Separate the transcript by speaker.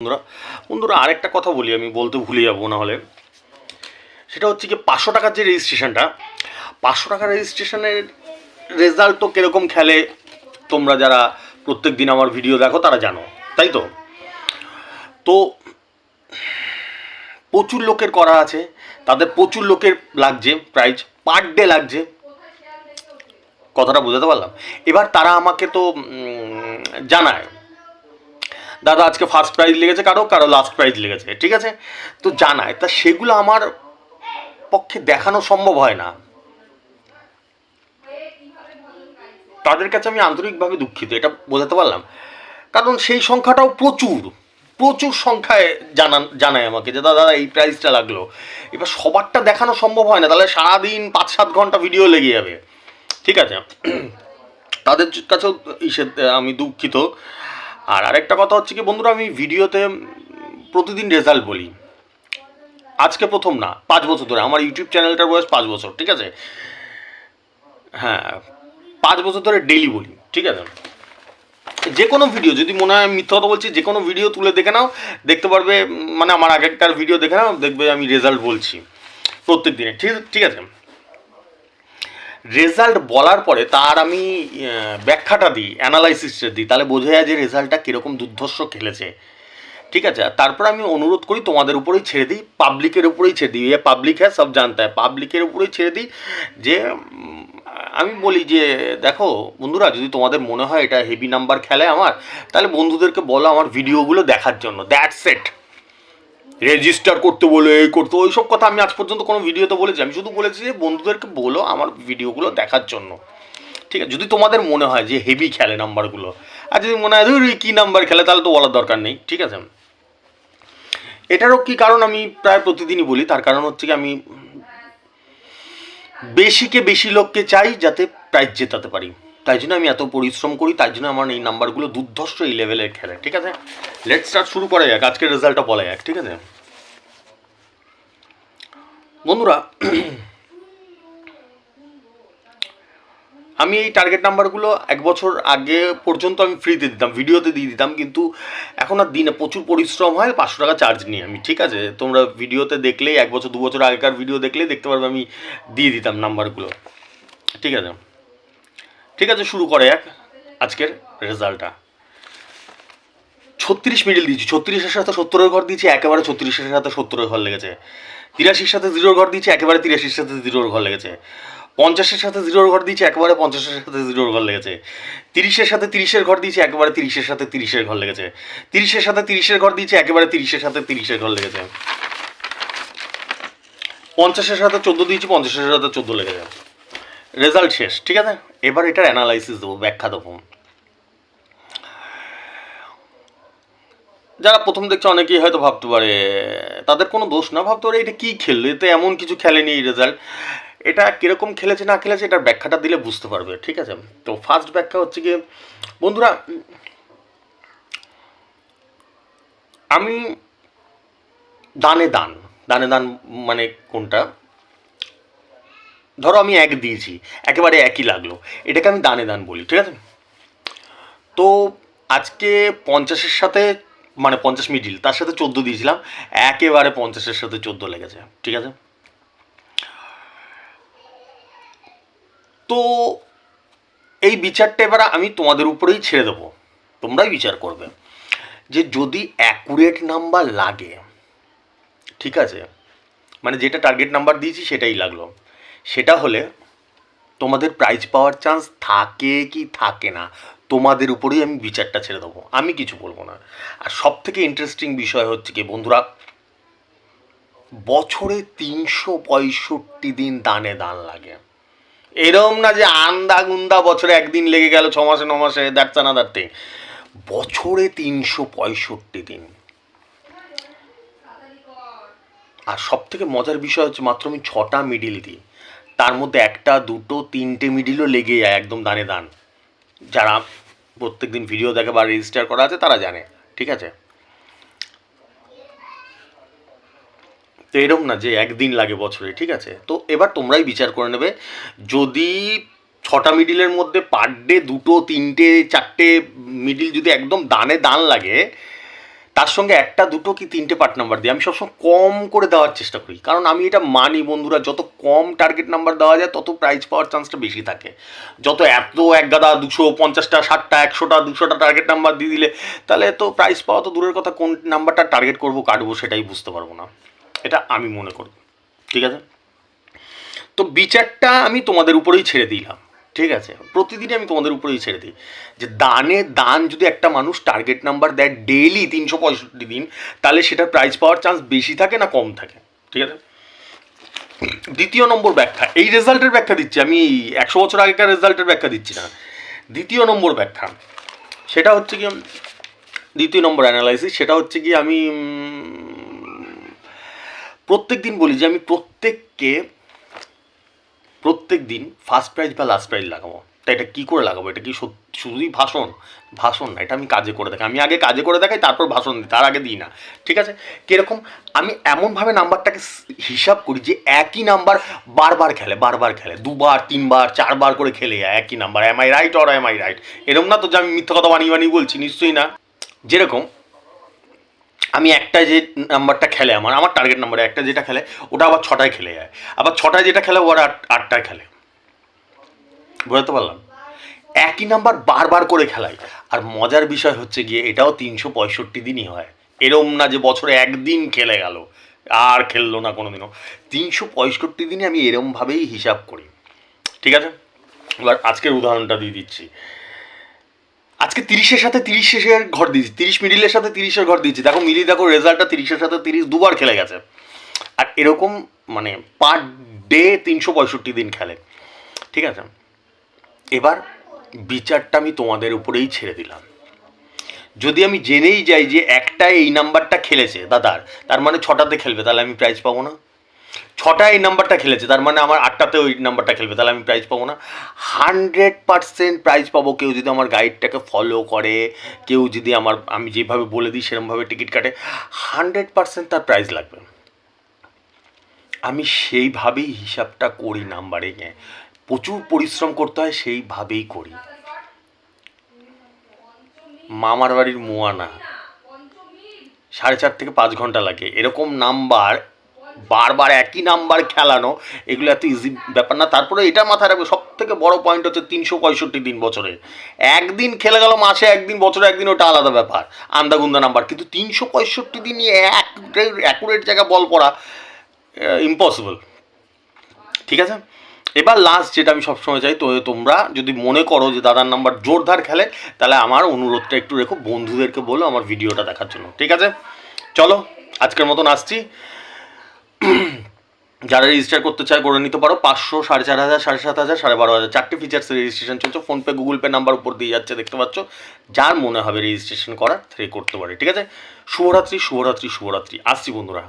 Speaker 1: বন্ধুরা বন্ধুরা আরেকটা কথা বলি, আমি বলতে ভুলে যাবো না হলে। সেটা হচ্ছে কি 500 টাকার যে রেজিস্ট্রেশনটা, 500 টাকার রেজিস্ট্রেশনের রেজাল্ট তো কীরকম খেলে তোমরা যারা প্রত্যেক দিন আমার ভিডিও দেখো তারা জানো, তাই তো? তো প্রচুর লোকের করা আছে, তাদের প্রচুর লোকের লাগছে, প্রাইজ পার ডে লাগছে। কথাটা বোঝাতে পারলাম? এবার তারা আমাকে তো জানায়, দাদা আজকে ফার্স্ট প্রাইজ লেগেছে, কারো কারো লাস্ট প্রাইজ লেগেছে, ঠিক আছে? তো জানায়, তা সেগুলো আমার পক্ষে দেখানো সম্ভব হয় না। তাদের কাছে আমি আন্তরিকভাবে দুঃখিত, এটা বোঝাতে পারলাম। কারণ সেই সংখ্যাটাও প্রচুর প্রচুর সংখ্যায় জানায় আমাকে যে দাদা এই প্রাইজটা লাগলো। এবার সবারটা দেখানো সম্ভব হয় না, তাহলে সারাদিন 5-7 ঘন্টা ভিডিও লেগে যাবে, ঠিক আছে? তাদের কাছেও আমি দুঃখিত। আর আরেকটা কথা হচ্ছে কি বন্ধুরা, আমি ভিডিওতে প্রতিদিন রেজাল্ট বলি, আজকে প্রথম না, 5 বছর ধরে আমার ইউটিউব চ্যানেলটার বয়স 5 বছর, ঠিক আছে? হ্যাঁ, 5 বছর ধরে ডেইলি বলি, ঠিক আছে? যে কোনো ভিডিও, যদি মনে হয় মিথ্যা কথা বলছি, যে কোনো ভিডিও তুলে দেখে নাও, দেখতে পারবে, মানে আমার আগেরকার ভিডিও দেখে নাও, দেখবে আমি রেজাল্ট বলছি প্রত্যেক দিনে, ঠিক আছে? রেজাল্ট বলার পরে তার আমি ব্যাখ্যাটা দিই, অ্যানালাইসিসটা দিই, তাহলে বোঝা যায় যে রেজাল্টটা কীরকম দুর্ধর্ষ খেলেছে, ঠিক আছে? তারপর আমি অনুরোধ করি তোমাদের উপরেই ছেড়ে দিই, পাবলিকের উপরেই ছেড়ে দিই, এ পাবলিক হ্যাঁ সব জানতে হয়, পাবলিকের উপরেই ছেড়ে দিই। যে আমি বলি যে দেখো বন্ধুরা, যদি তোমাদের মনে হয় এটা হেভি নাম্বার খেলে আমার, তাহলে বন্ধুদেরকে বলো আমার ভিডিওগুলো দেখার জন্য, দ্যাটস ইট। রেজিস্টার করতে বলে এই করতে, ওইসব কথা আমি আজ পর্যন্ত কোনো ভিডিওতে বলেছি? আমি শুধু বলেছি যে বন্ধুদেরকে বলো আমার ভিডিওগুলো দেখার জন্য, ঠিক আছে? যদি তোমাদের মনে হয় যে হেভি খেলে নাম্বারগুলো, আর যদি মনে হয় কী নাম্বার খেলে, তাহলে তো বলার দরকার নেই, ঠিক আছে? এটারও কি কারণ আমি প্রায় প্রতিদিনই বলি, তার কারণ হচ্ছে কি আমি বেশিকে বেশি লোককে চাই যাতে প্রাইজ জেতাতে পারি, তাই জন্য আমি এত পরিশ্রম করি, তাই জন্য আমার এই নাম্বারগুলো দুর্ধর্ষ এই লেভেলের খেলে, ঠিক আছে? লেট স্টার্ট, শুরু করা যাক, আজকের রেজাল্টটা বলা যাক, ঠিক আছে বন্ধুরা? আমি এই টার্গেট নাম্বারগুলো 1 বছর আগে পর্যন্ত আমি ফ্রিতে দিতাম, ভিডিওতে দিয়ে দিতাম, কিন্তু এখন আর দিনে প্রচুর পরিশ্রম হয়, 500 টাকা চার্জ নিই আমি, ঠিক আছে? তোমরা ভিডিওতে দেখলেই 1 বছর 2 বছর আগেকার ভিডিও দেখলেই দেখতে পারবে আমি দিয়ে দিতাম নাম্বারগুলো, ঠিক আছে? ঠিক আছে, শুরু করে এক আজকের রেজাল্টটা। 36 মিডিল দিয়েছি, 36-এর সাথে 70-এর ঘর দিয়েছি, একেবারে 36-এর সাথে 70-এর ঘর লেগেছে। 83-র সাথে 0-র ঘর দিয়েছি, একেবারে 83-র সাথে 0-র ঘর লেগেছে। 50-এর সাথে 0-র ঘর দিয়েছি, একেবারে 50-এর সাথে 0-র ঘর লেগেছে। 30-এর সাথে 30-এর ঘর দিয়েছি, একেবারে 30-এর সাথে 30-এর ঘর লেগেছে। 30-এর সাথে 30-এর ঘর দিয়েছি, একেবারে 30-এর সাথে 30-এর ঘর লেগেছে। 50-এর সাথে 14 দিয়েছি, 50-এর সাথে 14 লেগেছে। রেজাল্ট শেষ, ঠিক আছে? এবার এটার অ্যানালাইসিস দেবো, ব্যাখ্যা দেবো। যারা প্রথম দেখছে অনেকেই হয়তো ভাবতে পারে, তাদের কোনো দোষ না, ভাবতে পারে এটা কী খেললো, এতে এমন কিছু খেলেনি এই রেজাল্ট, এটা কীরকম খেলেছে না খেলেছে এটার ব্যাখ্যাটা দিলে বুঝতে পারবে, ঠিক আছে? তো ফার্স্ট ব্যাখ্যা হচ্ছে কি বন্ধুরা, আমি দানে দান মানে কোনটা, ধরো আমি 1 দিয়েছি, একেবারে একই লাগলো, এটাকে আমি দান বলি, ঠিক আছে? তো আজকে 50-এর সাথে, মানে 50 মিডিল, তার সাথে 14 দিয়েছিলাম, একেবারে 50-এর সাথে 14 লেগেছে, ঠিক আছে? তো এই বিচারটা এবার আমি তোমাদের উপরেই ছেড়ে দেবো, তোমরাই বিচার করবে যে যদি অ্যাকুরেট নাম্বার লাগে, ঠিক আছে, মানে যেটা টার্গেট নাম্বার দিয়েছি সেটাই লাগলো, সেটা হলে তোমাদের প্রাইজ পাওয়ার চান্স থাকে কি থাকে না, তোমাদের উপরেই আমি বিচারটা ছেড়ে দেবো, আমি কিছু বলবো না। আর সব থেকে ইন্টারেস্টিং বিষয় হচ্ছে কি বন্ধুরা, বছরে 365 দিন দান লাগে, এরম না যে আন্দা গুন্দা বছরে একদিন লেগে গেল, 6 মাসে 9 মাসে, দ্যাটস আনাদার থিং। বছরে 365 দিন। আর সব থেকে মজার বিষয় হচ্ছে মাত্র আমি 6টা মিডিল দিই, তার মধ্যে 1টা 2টো 3টে মিডিলও লেগে যায় একদম দান। যারা প্রত্যেক দিন ভিডিও দেখে বা রেজিস্টার করা আছে তারা জানে, ঠিক আছে? তো এরকম না যে একদিন লাগে বছরে, ঠিক আছে? তো এবার তোমরাই বিচার করে নেবে, যদি 6টা মিডিলের মধ্যে পার ডে 2টো 3টে 4টে মিডিল যদি একদম দান লাগে, তার সঙ্গে একটা দুটো কি তিনটে পার্ট নাম্বার দিই। আমি সবসময় কম করে দেওয়ার চেষ্টা করি, কারণ আমি এটা মানি বন্ধুরা, যত কম টার্গেট নাম্বার দেওয়া যায় তত প্রাইজ পাওয়ার চান্সটা বেশি থাকে। যত এত এক গাদা 250টা 60টা 100টা 200টা টার্গেট নাম্বার দিয়ে দিলে তাহলে তো প্রাইজ পাওয়া তো দূরের কথা, কোন নাম্বারটা টার্গেট করবো কাটবো সেটাই বুঝতে পারবো না, এটা আমি মনে করি। ঠিক আছে, তো বিচারটা আমি তোমাদের উপরেই ছেড়ে দিলাম। ঠিক আছে, প্রতিদিনই আমি তোমাদের উপরেই ছেড়ে দিই যে দান যদি একটা মানুষ টার্গেট নাম্বার দেয় ডেইলি 365 দিন, তাহলে সেটা প্রাইজ পাওয়ার চান্স বেশি থাকে না কম থাকে। ঠিক আছে, দ্বিতীয় নম্বর ব্যাখ্যা, এই রেজাল্টের ব্যাখ্যা দিচ্ছি আমি, 100 বছর আগেকার রেজাল্টের ব্যাখ্যা দিচ্ছি না। দ্বিতীয় নম্বর ব্যাখ্যা সেটা হচ্ছে কি, দ্বিতীয় নম্বর অ্যানালাইসিস সেটা হচ্ছে কি, আমি প্রত্যেক দিন বলি যে আমি প্রত্যেক দিন ফার্স্ট প্রাইজ বা লাস্ট প্রাইজ লাগাবো। তা এটা কী করে লাগাবো? এটা কি শুধুই ভাষণ না, এটা আমি কাজে করে দেখাই। আমি আগে কাজে করে দেখাই, তারপর ভাষণ দিই, তার আগে দিই না। ঠিক আছে, কীরকম আমি এমনভাবে নাম্বারটাকে হিসাব করি যে একই নাম্বার বারবার খেলে 2বার 3বার 4বার করে খেলে যায় একই নাম্বার। M I right? এরকম না তো যে আমি মিথ্যা কথা বানিয়ে বলছি, নিশ্চয়ই না। যেরকম আমি একটা যে নাম্বারটা খেলে আমার টার্গেট নাম্বারে একটা যেটা খেলে ওটা আবার 6টায় খেলে যায়, আবার 6টায় যেটা খেলে ও আর 8টায় খেলে। বুঝতে পারলাম? একই নাম্বার বারবার করে খেলাই। আর মজার বিষয় হচ্ছে গিয়ে এটাও 365 দিনই হয়, এরম না যে বছরে একদিন খেলে গেল আর খেললো না কোনো দিনও। 365 দিনে আমি এরমভাবেই হিসাব করি। ঠিক আছে, এবার আজকের উদাহরণটা দিয়ে দিচ্ছি। আজকে 30-এর সাথে 30-এর ঘর দিয়েছি, 30 মিডিলের সাথে 30-এর ঘর দিয়েছি। দেখো মিলিয়ে দেখো রেজাল্টটা 30-এর সাথে 30 2বার খেলে গেছে। আর এরকম মানে পার ডে 365 দিন খেলে। ঠিক আছে, এবার বিচারটা আমি তোমাদের উপরেই ছেড়ে দিলাম। যদি আমি জেনেই যাই যে একটা এই নাম্বারটা খেলেছে দাদার, তার মানে 6টাতে খেলবে, তাহলে আমি প্রাইজ পাবো না। 6টায় এই নাম্বারটা খেলেছে, তার মানে আমার 8টাতে ওই নাম্বারটা খেলবে, তাহলে আমি প্রাইজ পাবো না। 100% প্রাইজ পাবো কেউ যদি আমার গাইডটাকে ফলো করে, কেউ যদি আমি যেভাবে বলে দিই সেরকমভাবে টিকিট কাটে, 100% তার প্রাইজ লাগবে। আমি সেইভাবেই হিসাবটা করি নাম্বারিংয়ে, প্রচুর পরিশ্রম করতে হয়, সেইভাবেই করি। মামার বাড়ির মুয়ানা 4.5 থেকে 5 ঘন্টা লাগে। এরকম নাম্বার বারবার একই নাম্বার খেলানো, এগুলো এত ইজি ব্যাপার না। তারপরে এটা মাথায় রাখবে, সব থেকে বড় পয়েন্ট হচ্ছে 365 দিন বছরে একদিন খেলে গেল, মাসে একদিন, বছরে একদিন, ওটা আলাদা ব্যাপার, আন্দাগুন্দা নাম্বার। কিন্তু 365 দিন অ্যাকুরেট জায়গায় বল পড়া ইম্পসিবল। ঠিক আছে, এবার লাস্ট যেটা আমি সবসময় চাই, তো তোমরা যদি মনে করো যে দাদার নাম্বার জোরদার খেলে, তাহলে আমার অনুরোধটা একটু রেখো, বন্ধুদেরকে বলো আমার ভিডিওটা দেখার জন্য। ঠিক আছে, চলো আজকের মতন আসছি। যারা রেজিস্টার করতে চায় করে নিতে পারো। 500, 4,500, 7,500, 12,500 4টে ফিচার্সের রেজিস্ট্রেশন চলছে। ফোনপে, গুগল পে নাম্বার উপর দিয়ে যাচ্ছে, দেখতে পাচ্ছ। যার মনে হবে রেজিস্ট্রেশন করার সে করতে পারে। ঠিক আছে, শুভরাত্রি। আসছি বন্ধুরা।